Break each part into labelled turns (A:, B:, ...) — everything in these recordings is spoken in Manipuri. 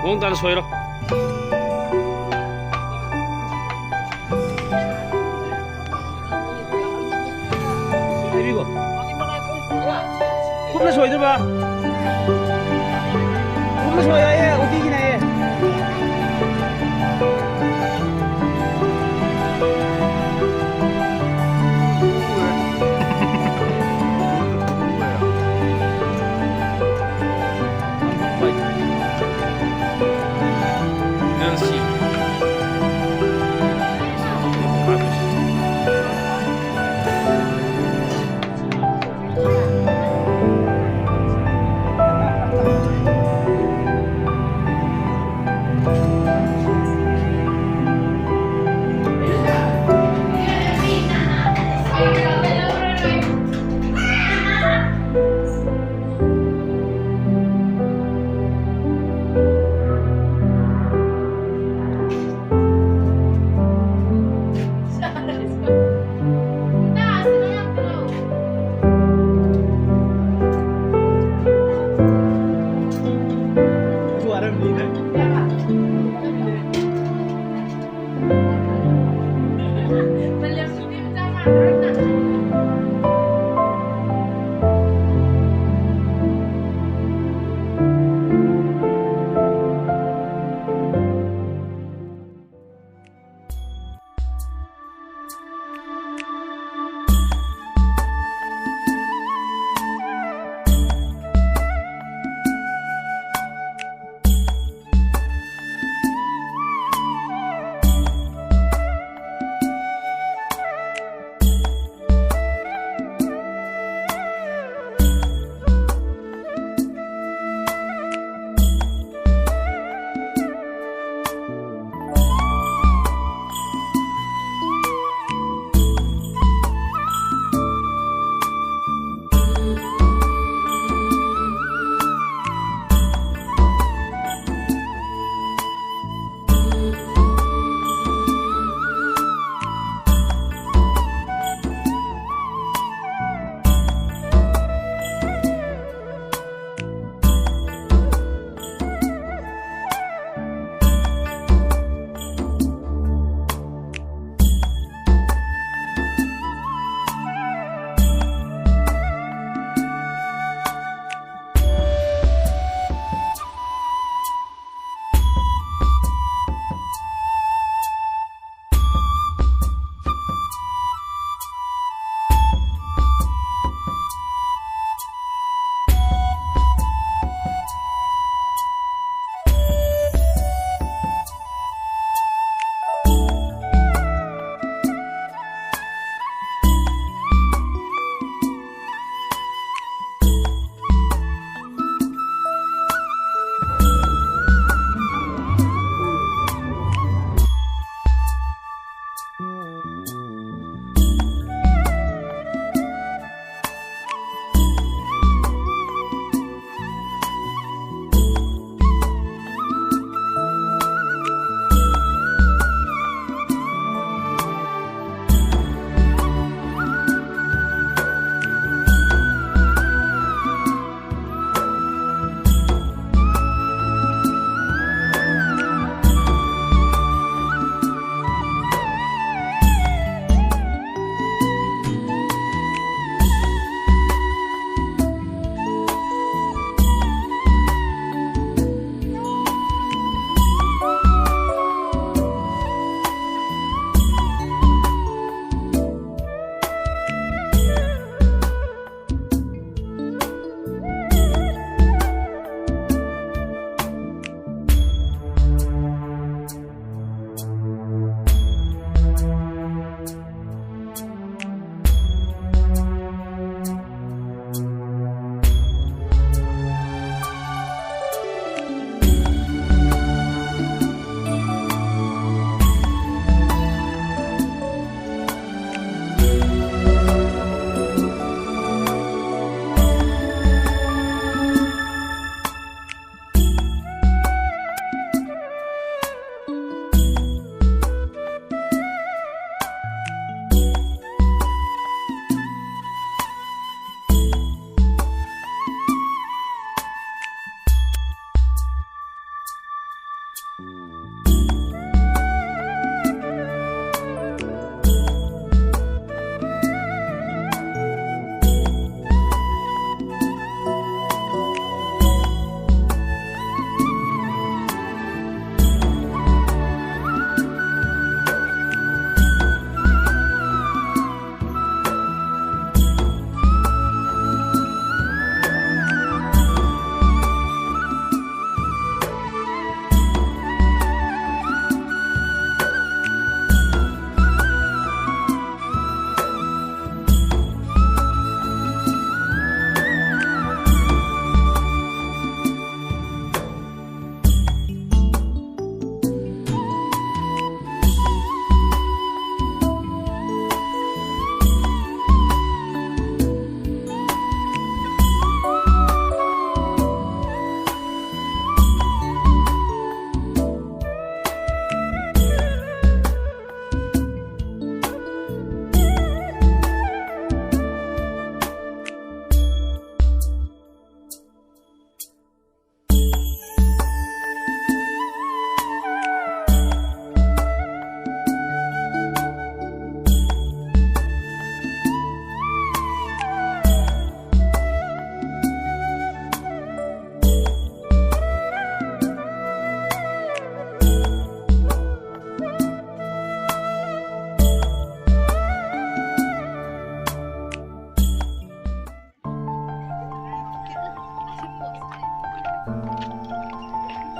A: 往咱吹了。哎，这个，我们吹的吧？我们吹呀耶，我弟弟呢耶。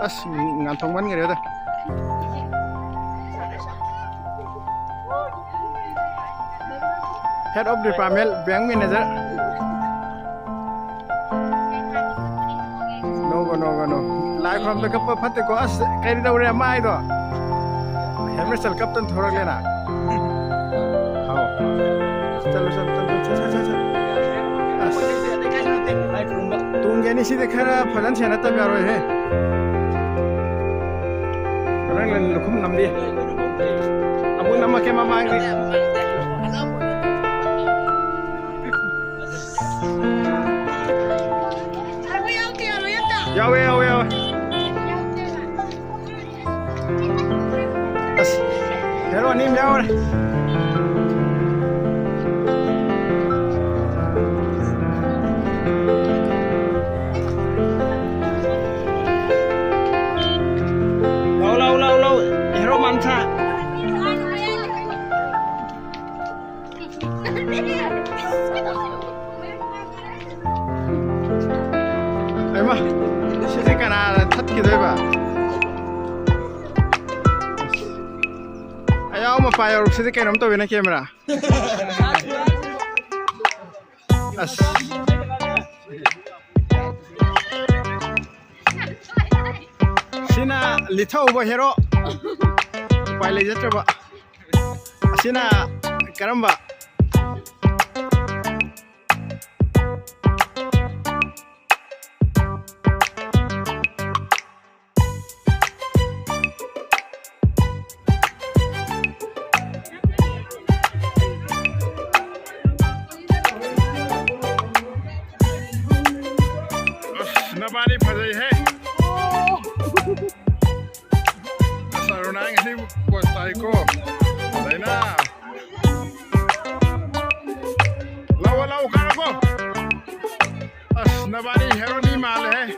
B: ꯑꯁ ꯉꯥꯟꯊꯣꯛꯃꯟꯈ꯭ꯔꯦꯗ Head of Department Bank Manager No Lai from the cup of Paticos carried over a mile Hammerstall Captain Toralena How Tungani see the Kara Palantanata Garo here Rangan Lukum Nambi Abunama came among Yawe Hello nim yawe
A: Lâu Hero Mancha
B: Emma Sisi kana that kideba Ayaw mapaya or sisi kana to na camera As Sina litau ba hero Pile jatra ba Sina karamba Nobody pazai hai Saruna ngasi postai ko Daina Lawa karo ko As nobody hero ni mal hai